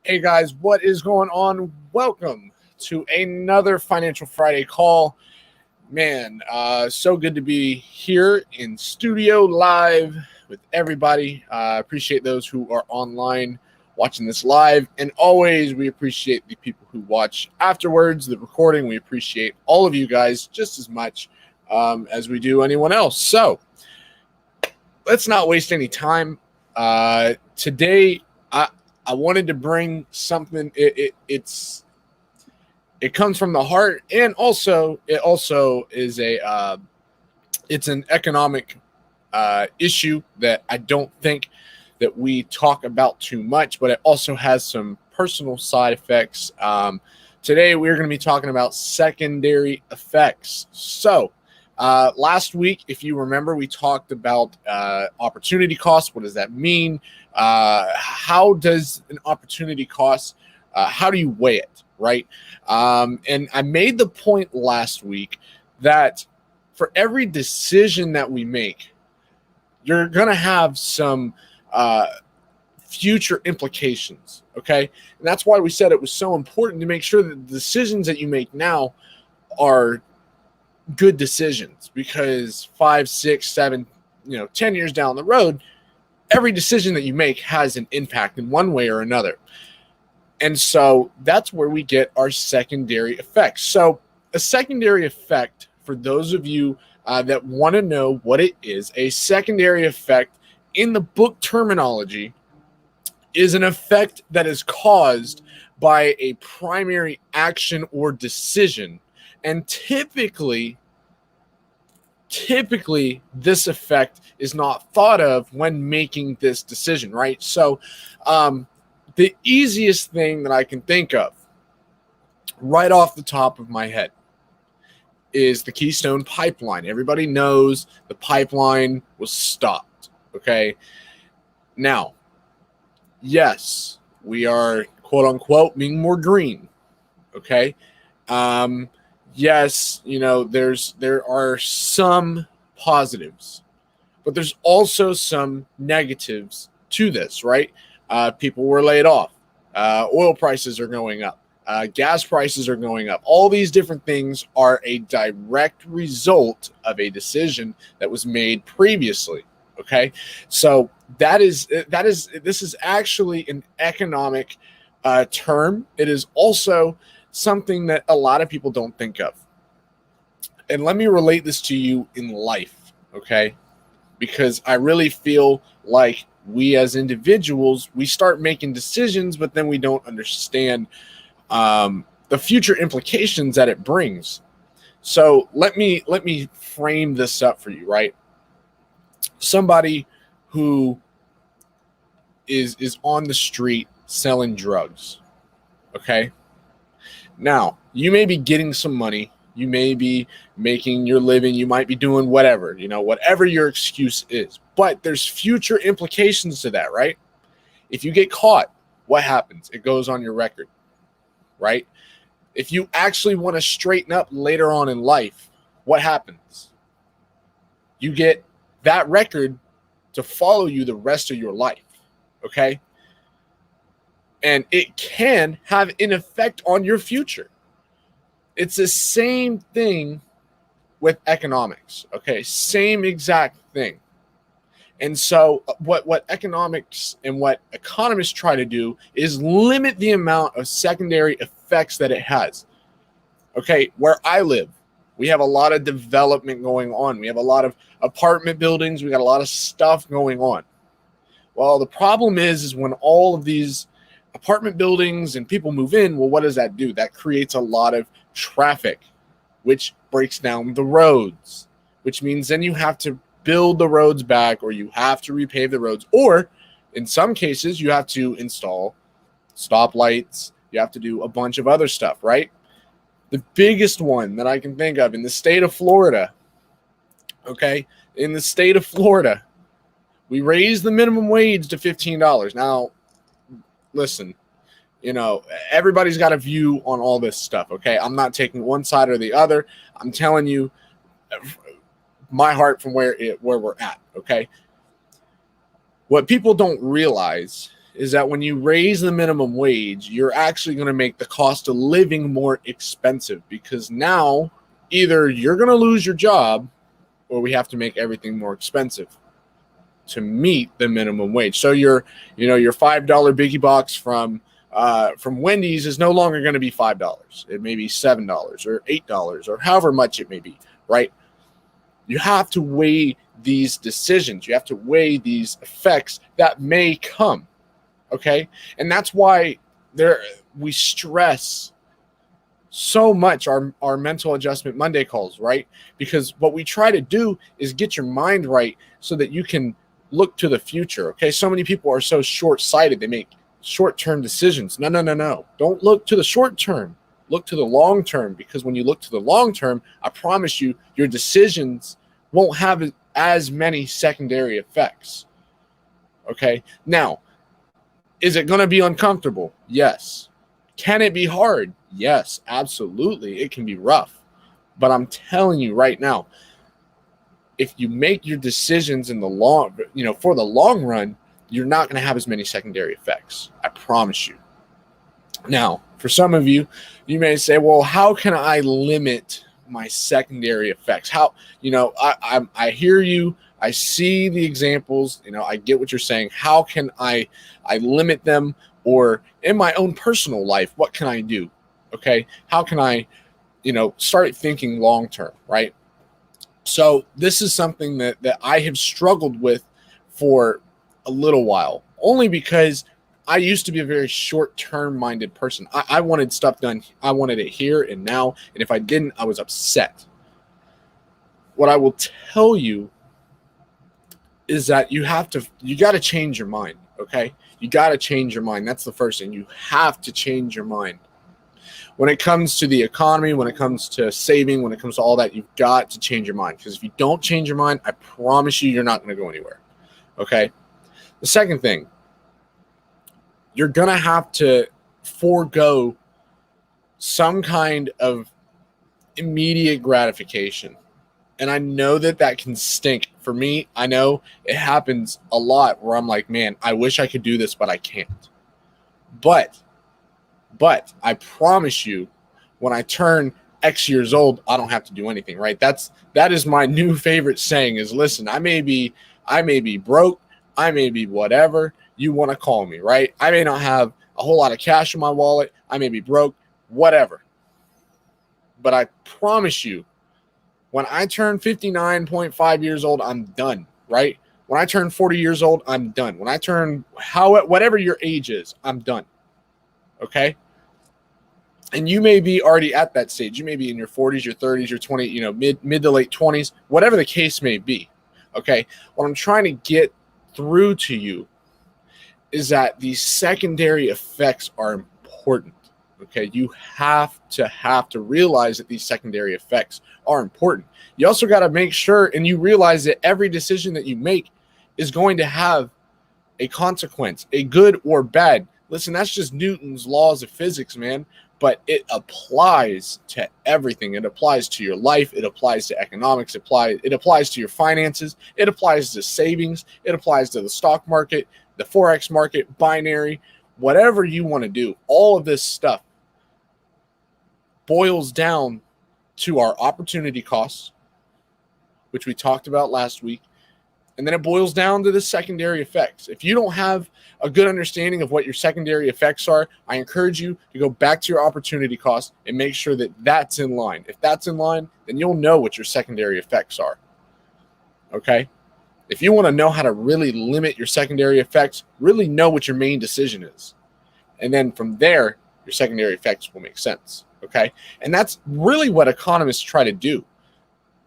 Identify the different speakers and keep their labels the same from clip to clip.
Speaker 1: Hey guys, what is going on? Welcome to another Financial Friday call. Man, so good to be here in studio live with everybody. Appreciate those who are online watching this live. And always, we appreciate the people who watch afterwards, the recording. We appreciate all of you guys just as much as we do anyone else. So let's not waste any time. Today, I wanted to bring something. It comes from the heart, and also it is it's an economic issue that I don't think that we talk about too much, but it also has some personal side effects. Today we're going to be talking about secondary effects. So last week, if you remember, we talked about opportunity cost. What does that mean? How does an opportunity cost, how do you weigh it, right? And I made the point last week that for every decision that we make, you're going to have some future implications, okay? And that's why we said it was so important to make sure that the decisions that you make now are good decisions, because 5, 6, 7, 10 years down the road, every decision that you make has an impact in one way or another. And so that's where we get our secondary effects. So a secondary effect, for those of you that want to know what it is, a secondary effect in the book terminology is an effect that is caused by a primary action or decision. And typically this effect is not thought of when making this decision, right? So the easiest thing that I can think of right off the top of my head is the Keystone Pipeline. Everybody knows the pipeline was stopped, okay? Now, yes, we are, quote unquote, being more green, okay? Yes, there are some positives, but there's also some negatives to this, right? People were laid off. Oil prices are going up. Gas prices are going up. All these different things are a direct result of a decision that was made previously. Okay, so this is actually an economic term. It is also something that a lot of people don't think of. And let me relate this to you in life, okay? Because I really feel like we as individuals, we start making decisions, but then we don't understand the future implications that it brings. So let me frame this up for you, right? Somebody who is on the street selling drugs, okay? Now, you may be getting some money. You may be making your living. You might be doing whatever, whatever your excuse is. But there's future implications to that, right? If you get caught, what happens? It goes on your record, right? If you actually want to straighten up later on in life, what happens? You get that record to follow you the rest of your life, okay? And it can have an effect on your future. It's the same thing with economics, okay? Same exact thing. And so what economics and what economists try to do is limit the amount of secondary effects that it has. Okay, where I live, we have a lot of development going on. We have a lot of apartment buildings. We got a lot of stuff going on. Well, the problem is when all of these apartment buildings and people move in, well, what does that do? That creates a lot of traffic, which breaks down the roads, which means then you have to build the roads back, or you have to repave the roads, or in some cases you have to install stoplights. You have to do a bunch of other stuff, right? The biggest one that I can think of in the state of Florida, okay, in the state of Florida, we raised the minimum wage to $15. Now, listen, you know, everybody's got a view on all this stuff, okay? I'm not taking one side or the other. I'm telling you my heart from where we're at, okay? What people don't realize is that when you raise the minimum wage, you're actually going to make the cost of living more expensive, because now either you're going to lose your job or we have to make everything more expensive to meet the minimum wage. So your $5 biggie box from Wendy's is no longer going to be $5. It may be $7 or $8 or however much it may be, right? You have to weigh these decisions. You have to weigh these effects that may come, okay? And that's why we stress so much our mental adjustment Monday calls, right? Because what we try to do is get your mind right so that you can look to the future, okay? So many people are so short-sighted. They make short-term decisions. No. Don't look to the short term. Look to the long term, because when you look to the long term, I promise you, your decisions won't have as many secondary effects. Okay? Now, is it going to be uncomfortable? Yes. Can it be hard? Yes, absolutely. It can be rough. But I'm telling you right now, if you make your decisions in the long, for the long run, you're not going to have as many secondary effects. I promise you. Now, for some of you, you may say, well, how can I limit my secondary effects? How, I hear you. I see the examples. I get what you're saying. How can I limit them? Or in my own personal life, what can I do? Okay. How can I, start thinking long term, right? So this is something that I have struggled with for a little while, only because I used to be a very short-term minded person. I wanted stuff done. I wanted it here and now. And if I didn't, I was upset. What I will tell you is that you got to change your mind. Okay. You got to change your mind. That's the first thing. You have to change your mind. When it comes to the economy, when it comes to saving, when it comes to all that, you've got to change your mind. Because if you don't change your mind, I promise you, you're not going to go anywhere. Okay. The second thing, you're going to have to forego some kind of immediate gratification. And I know that can stink. For me, I know it happens a lot where I'm like, man, I wish I could do this, but I can't. But I promise you, when I turn X years old, I don't have to do anything, right? That is my new favorite saying is, listen, I may be broke, I may be whatever you want to call me, right? I may not have a whole lot of cash in my wallet. I may be broke, whatever. But I promise you, when I turn 59.5 years old, I'm done, right? When I turn 40 years old, I'm done. When I turn whatever your age is, I'm done. Okay? And you may be already at that stage. You may be in your 40s, your 30s, your 20s, mid to late 20s, whatever the case may be. Okay? What I'm trying to get through to you is that these secondary effects are important. Okay? You have to realize that these secondary effects are important. You also got to make sure and you realize that every decision that you make is going to have a consequence, a good or bad. Listen, that's just Newton's laws of physics, man. But it applies to everything. It applies to your life. It applies to economics. It applies to your finances. It applies to savings. It applies to the stock market, the Forex market, binary, whatever you want to do. All of this stuff boils down to our opportunity costs, which we talked about last week. And then it boils down to the secondary effects. If you don't have a good understanding of what your secondary effects are, I encourage you to go back to your opportunity cost and make sure that that's in line. If that's in line, then you'll know what your secondary effects are. Okay? If you want to know how to really limit your secondary effects, really know what your main decision is. And then from there, your secondary effects will make sense. Okay? And that's really what economists try to do.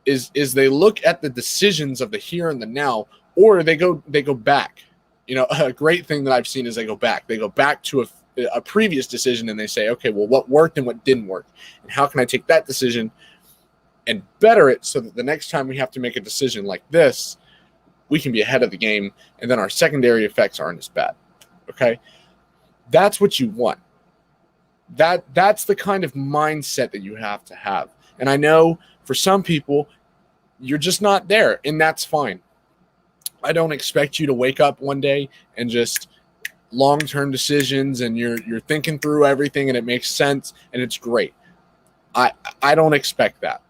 Speaker 1: Is they look at the decisions of the here and the now, or they go back. You know, a great thing that I've seen is they go back. They go back to a previous decision and they say, okay, well, what worked and what didn't work? And how can I take that decision and better it so that the next time we have to make a decision like this, we can be ahead of the game and then our secondary effects aren't as bad. Okay? That's what you want. That's the kind of mindset that you have to have. And I know for some people, you're just not there, and that's fine. I don't expect you to wake up one day and just long-term decisions and you're thinking through everything and it makes sense and it's great. I don't expect that.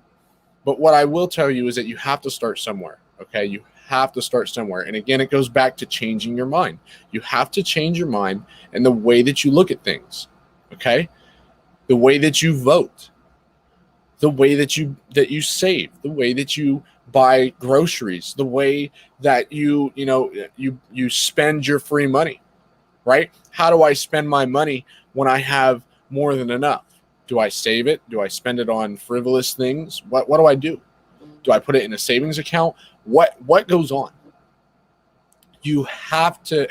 Speaker 1: But what I will tell you is that you have to start somewhere, okay? You have to start somewhere. And again, it goes back to changing your mind. You have to change your mind and the way that you look at things, okay? The way that you vote. The way that you save, the way that you buy groceries, the way that you spend your free money, right? How do I spend my money when I have more than enough? Do I save it? Do I spend it on frivolous things? What do I do? Do I put it in a savings account? What goes on? You have to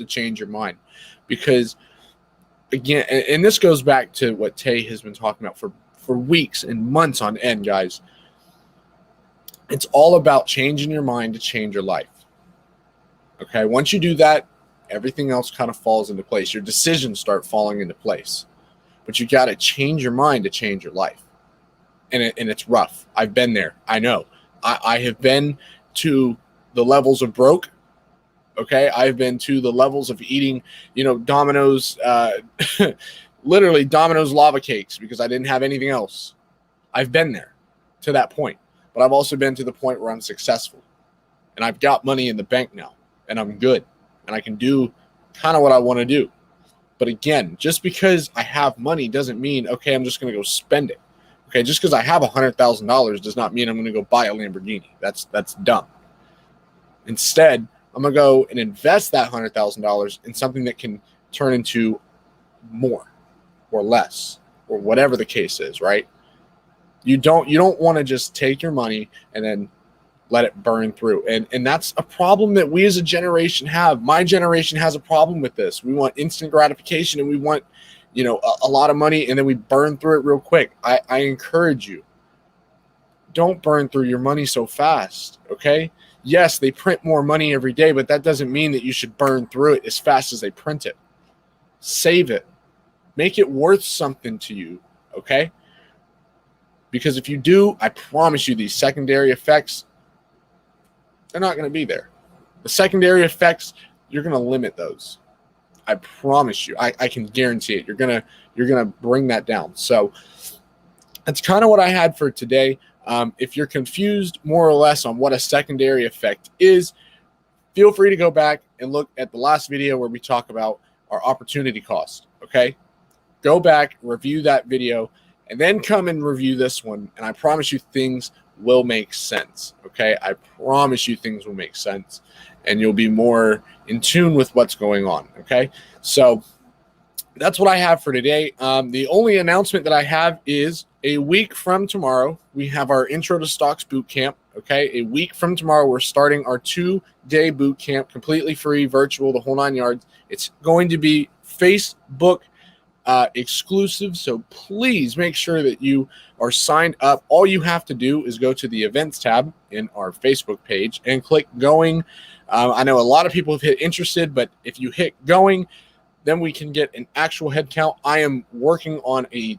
Speaker 1: change your mind, because again, and this goes back to what Tay has been talking about for weeks and months on end, guys. It's all about changing your mind to change your life. Okay, once you do that, everything else kind of falls into place. Your decisions start falling into place. But you got to change your mind to change your life. And it's rough. I've been there. I know. I have been to the levels of broke. Okay, I've been to the levels of eating, Domino's, literally Domino's lava cakes because I didn't have anything else. I've been there to that point. But I've also been to the point where I'm successful. And I've got money in the bank now. And I'm good. And I can do kind of what I want to do. But again, just because I have money doesn't mean, okay, I'm just going to go spend it. Okay, just because I have $100,000 does not mean I'm going to go buy a Lamborghini. That's dumb. Instead, I'm going to go and invest that $100,000 in something that can turn into more or less or whatever the case is, right? You don't want to just take your money and then let it burn through. And that's a problem that we as a generation have. My generation has a problem with this. We want instant gratification and we want, a lot of money and then we burn through it real quick. I encourage you, don't burn through your money so fast, okay? Yes, they print more money every day, but that doesn't mean that you should burn through it as fast as they print it. Save it. Make it worth something to you, okay? Because if you do, I promise you these secondary effects, they're not going to be there. The secondary effects, you're going to limit those. I promise you. I can guarantee it. You're gonna bring that down. So that's kind of what I had for today. If you're confused more or less on what a secondary effect is, feel free to go back and look at the last video where we talk about our opportunity cost. Okay, go back, review that video, and then come and review this one. And I promise you things will make sense. Okay, I promise you things will make sense, and you'll be more in tune with what's going on. Okay, so that's what I have for today. The only announcement that I have is a week from tomorrow, we have our Intro to Stocks boot camp. Okay, a week from tomorrow, we're starting our 2-day boot camp, completely free, virtual, the whole 9 yards. It's going to be Facebook exclusive, so please make sure that you are signed up. All you have to do is go to the events tab in our Facebook page and click going. I know a lot of people have hit interested, but if you hit going, then we can get an actual head count. I am working on a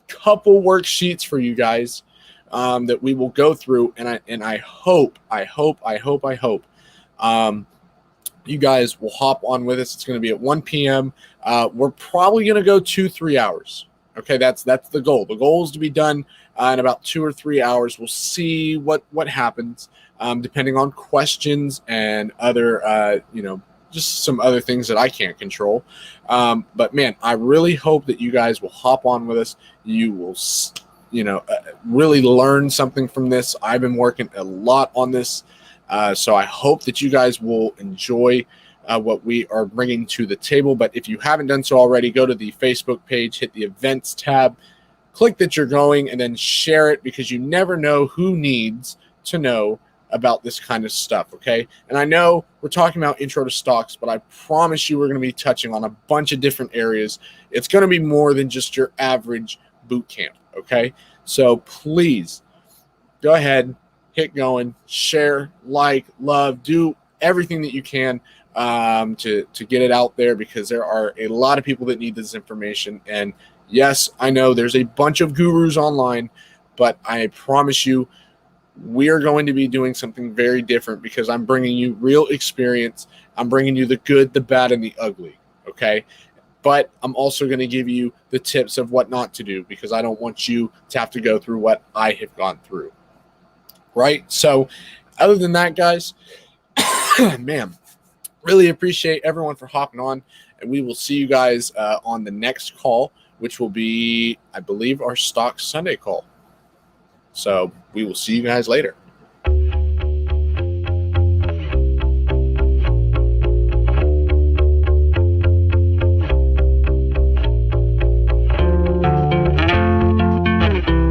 Speaker 1: couple worksheets for you guys that we will go through, and I hope you guys will hop on with us. It's going to be at 1 p.m. We're probably going to go 2-3 hours. Okay, that's the goal. The goal is to be done in about 2 or 3 hours. We'll see what happens, depending on questions and other, just some other things that I can't control. But man, I really hope that you guys will hop on with us. You will, really learn something from this. I've been working a lot on this. So I hope that you guys will enjoy what we are bringing to the table. But if you haven't done so already, go to the Facebook page, hit the events tab, click that you're going, and then share it, because you never know who needs to know about this kind of stuff, okay? And I know we're talking about intro to stocks, but I promise you we're going to be touching on a bunch of different areas. It's going to be more than just your average boot camp, okay? So please go ahead, hit going, share, like, love, do everything that you can to get it out there, because there are a lot of people that need this information. And yes, I know there's a bunch of gurus online, but I promise you we are going to be doing something very different, because I'm bringing you real experience. I'm bringing you the good, the bad, and the ugly, okay? But I'm also going to give you the tips of what not to do, because I don't want you to have to go through what I have gone through, right? So other than that, guys, man, really appreciate everyone for hopping on, and we will see you guys on the next call, which will be, I believe, our Stock Sunday call. So we will see you guys later.